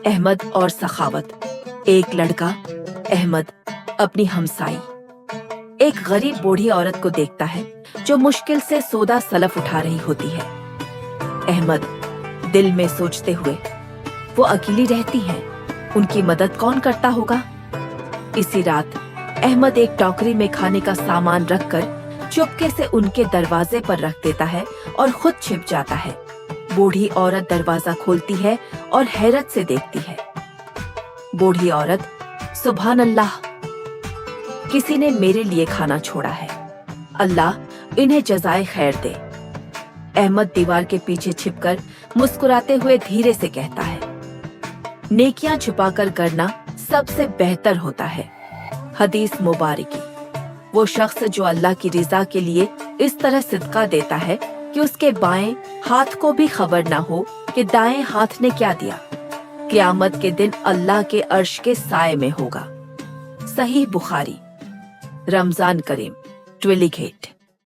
अहमद और सखावत। एक लड़का अहमद अपनी हमसाई एक गरीब बूढ़ी औरत को देखता है जो मुश्किल से सौदा सलफ उठा रही होती है। अहमद दिल में सोचते हुए, वो अकेली रहती हैं, उनकी मदद कौन करता होगा। इसी रात अहमद एक टोकरी में खाने का सामान रखकर चुपके से उनके दरवाजे पर रख देता है और खुद छिप जाता है। बूढ़ी औरत दरवाजा खोलती है और हैरत से देखती है। बूढ़ी औरत, सुभान अल्लाह, किसी ने मेरे लिए खाना छोड़ा है, अल्लाह इन्हें जज़ाए खैर दे। अहमद दीवार के पीछे छिपकर मुस्कुराते हुए धीरे से कहता है, नेकियां छुपाकर करना सबसे बेहतर होता है। हदीस मुबारकी। वो शख्स जो अल्लाह की रिजा के लिए इस तरह सदका देता है कि उसके बाएं हाथ को भी खबर ना हो कि दाएं हाथ ने क्या दिया, क़यामत के दिन अल्लाह के अर्श के साए में होगा। सही बुखारी। रमजान करीम। ट्विलीगेट।